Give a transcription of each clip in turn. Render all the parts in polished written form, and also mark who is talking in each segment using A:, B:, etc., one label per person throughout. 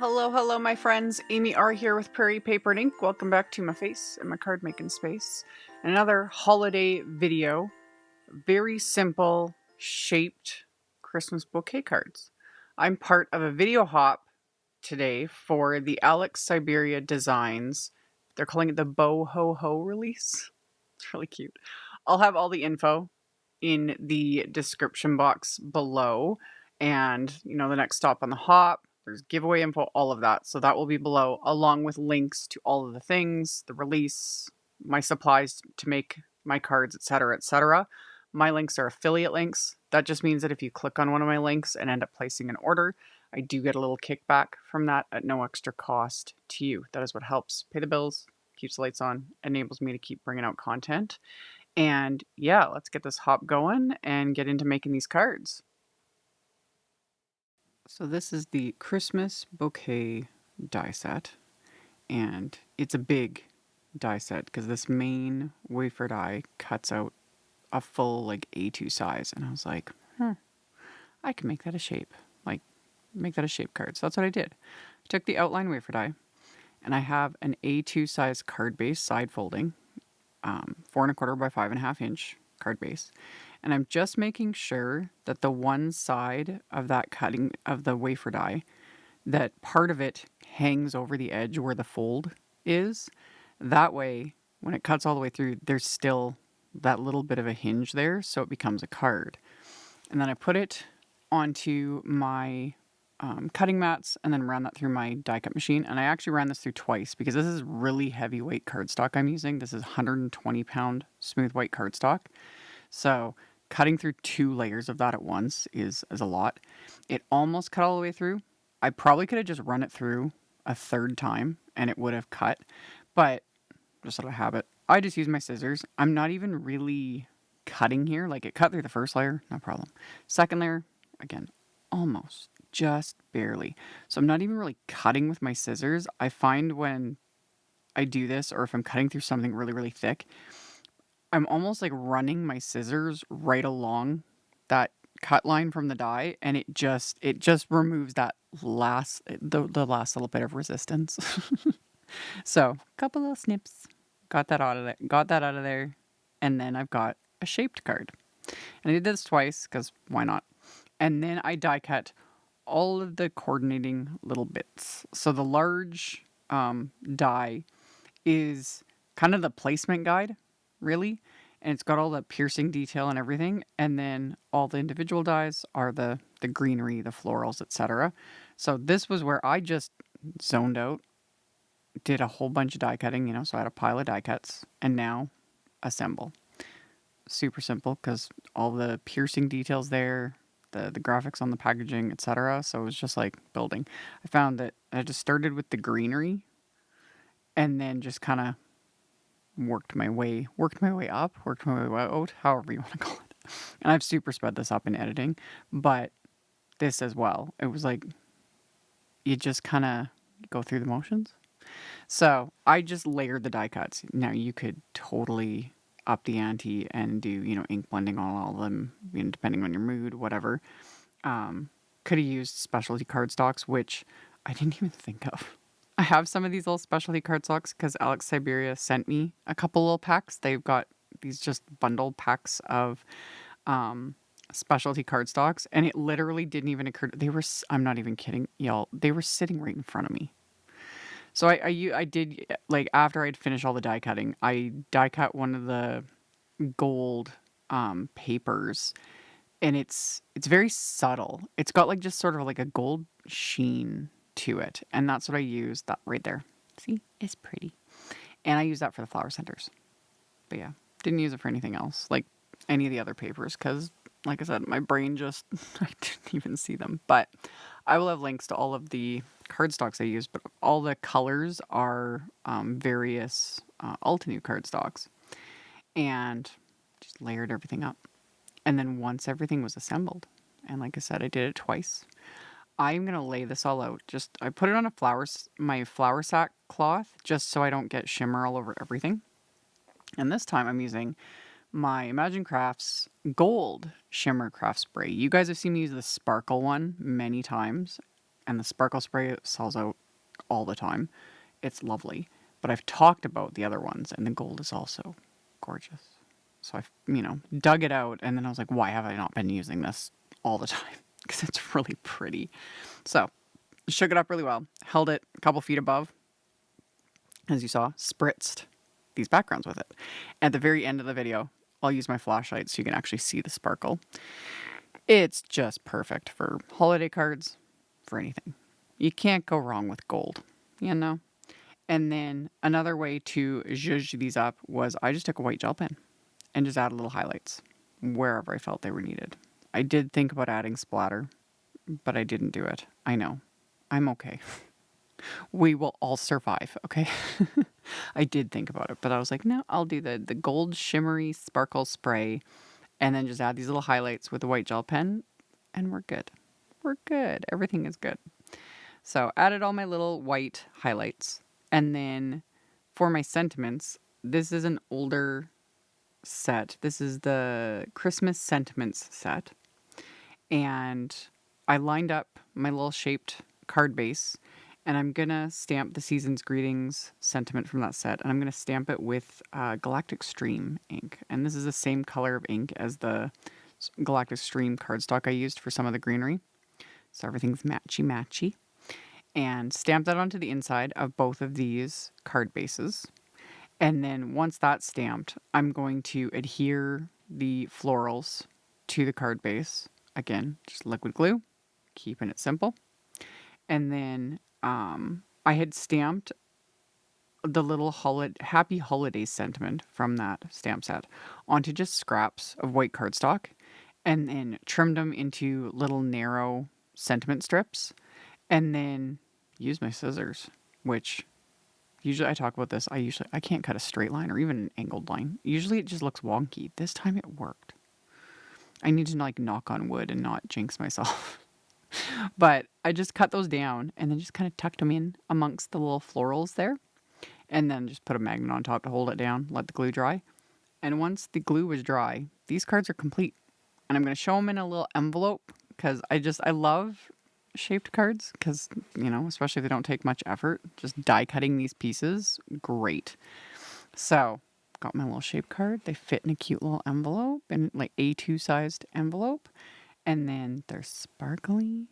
A: Hello, my friends. AmyR here with Prairie Paper and Ink. Welcome back to my face and my card making space. Another holiday video. Very simple, shaped Christmas bouquet cards. I'm part of a video hop today for the Alex Syberia Designs. They're calling it the Bo Ho Ho release. It's really cute. I'll have all the info in the description box below. And, the next stop on the hop, there's giveaway info, all of that. So that will be below, along with links to all of the things, the release, my supplies to make my cards, etc., etc. My links are affiliate links. That just means that if you click on one of my links and end up placing an order, I do get a little kickback from that at no extra cost to you. That is what helps pay the bills, keeps the lights on, enables me to keep bringing out content. And yeah, let's get this hop going and get into making these cards. So this is the Christmas Bouquet Die Set, and it's a big die set because this main wafer die cuts out a full A2 size, and I was like, I can make that a shape, make that a shape card. So that's what I did. I took the outline wafer die, and I have an A2 size card base side folding, 4¼ by 5½ inch card base. And I'm just making sure that the one side of that cutting of the wafer die, that part of it hangs over the edge where the fold is. That way, when it cuts all the way through, there's still that little bit of a hinge there, so it becomes a card. And then I put it onto my cutting mats and then ran that through my die cut machine. And I actually ran this through twice because this is really heavyweight cardstock I'm using. This is 120-pound smooth white cardstock. So cutting through 2 layers of that at once is a lot. It almost cut all the way through. I probably could have just run it through a 3rd time and it would have cut. But just out of habit, I just use my scissors. I'm not even really cutting here. It cut through the 1st layer, no problem. 2nd layer, again, almost. Just barely. So I'm not even really cutting with my scissors. I find when I do this, or if I'm cutting through something really, really thick, I'm almost running my scissors right along that cut line from the die, and it just removes that last the last little bit of resistance. So, couple little snips. Got that out of there. And then I've got a shaped card. And I did this twice because why not? And then I die cut all of the coordinating little bits. So the large die is kind of the placement guide, really. And it's got all the piercing detail and everything. And then all the individual dies are the greenery, the florals, etc. So this was where I just zoned out, did a whole bunch of die cutting, so I had a pile of die cuts, and now assemble. Super simple because all the piercing details there, the graphics on the packaging, etc. So it was just building. I found that I just started with the greenery and then just kind of worked my way up, worked my way out, however you want to call it. And I've super sped this up in editing, but this as well. It was you just kind of go through the motions. So I just layered the die cuts. Now you could totally up the ante and do, ink blending on all of them, depending on your mood, whatever. Could have used specialty cardstocks, which I didn't even think of. I have some of these little specialty cardstocks because Alex Syberia sent me a couple little packs. They've got these just bundled packs of specialty cardstocks, and it literally didn't even occur. I'm not even kidding, y'all. They were sitting right in front of me. So I did, after I'd finished all the die cutting, I die cut one of the gold papers, and it's very subtle. It's got just sort of a gold sheen to it, and that's what I used. That right there. See, it's pretty. And I use that for the flower centers. But yeah, didn't use it for anything else, like any of the other papers, because like I said, my brain just, I didn't even see them. But I will have links to all of the cardstocks I use, but all the colors are various Altenew cardstocks. And just layered everything up. And then once everything was assembled, and like I said, I did it twice, I'm going to lay this all out. I put it on my flour sack cloth, just so I don't get shimmer all over everything. And this time I'm using my Imagine Crafts Gold Shimmer Craft Spray. You guys have seen me use the sparkle one many times, and the sparkle spray sells out all the time. It's lovely. But I've talked about the other ones, and the gold is also gorgeous. So I've, dug it out, and then I was like, why have I not been using this all the time? Because it's really pretty. So shook it up really well, held it a couple feet above, as you saw, spritzed these backgrounds with it. At the very end of the video, I'll use my flashlight so you can actually see the sparkle. It's just perfect for holiday cards, for anything. You can't go wrong with gold, And then another way to zhuzh these up was I just took a white gel pen and just added little highlights wherever I felt they were needed. I did think about adding splatter, but I didn't do it. I know. I'm okay. We will all survive, okay? I did think about it, but I was like, no, I'll do the gold shimmery sparkle spray and then just add these little highlights with the white gel pen, and we're good. We're good. Everything is good. So added all my little white highlights. And then for my sentiments, this is an older set. This is the Christmas Sentiments set. And I lined up my little shaped card base, and I'm going to stamp the Season's Greetings sentiment from that set, and I'm going to stamp it with Galactic Stream ink. And this is the same color of ink as the Galactic Stream cardstock I used for some of the greenery. So everything's matchy-matchy. And stamp that onto the inside of both of these card bases. And then once that's stamped, I'm going to adhere the florals to the card base. Again, just liquid glue, keeping it simple. And then I had stamped the little Happy Holidays sentiment from that stamp set onto just scraps of white cardstock, and then trimmed them into little narrow sentiment strips, and then use my scissors, which usually I talk about this. I can't cut a straight line or even an angled line. Usually it just looks wonky. This time it worked. I need to knock on wood and not jinx myself. But I just cut those down and then just kind of tucked them in amongst the little florals there. And then just put a magnet on top to hold it down, let the glue dry. And once the glue was dry, these cards are complete. And I'm going to show them in a little envelope because I love shaped cards because, especially if they don't take much effort. Just die cutting these pieces, great. So, got my little shaped card. They fit in a cute little envelope, and A2 sized envelope. And then they're sparkly.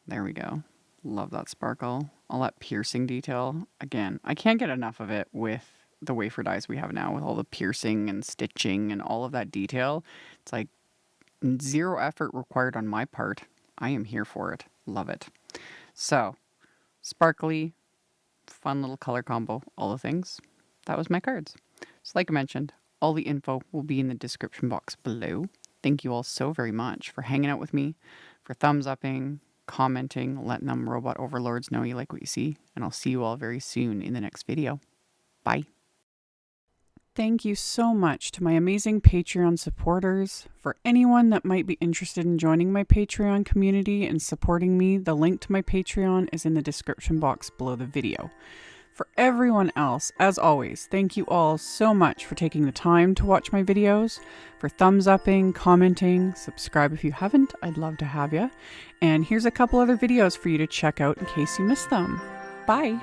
A: There we go. Love that sparkle. All that piercing detail. Again, I can't get enough of it with the wafer dies we have now, with all the piercing and stitching and all of that detail. It's like zero effort required on my part. I am here for it. Love it. So, sparkly, fun little color combo, all the things. That was my cards. So like I mentioned, all the info will be in the description box below. Thank you all so very much for hanging out with me, for thumbs upping, commenting, letting them robot overlords know you like what you see, and I'll see you all very soon in the next video. Bye. Thank you so much to my amazing Patreon supporters. For anyone that might be interested in joining my Patreon community and supporting me, the link to my Patreon is in the description box below the video. For everyone else, as always, thank you all so much for taking the time to watch my videos, for thumbs upping, commenting, subscribe if you haven't, I'd love to have you. And here's a couple other videos for you to check out in case you missed them. Bye!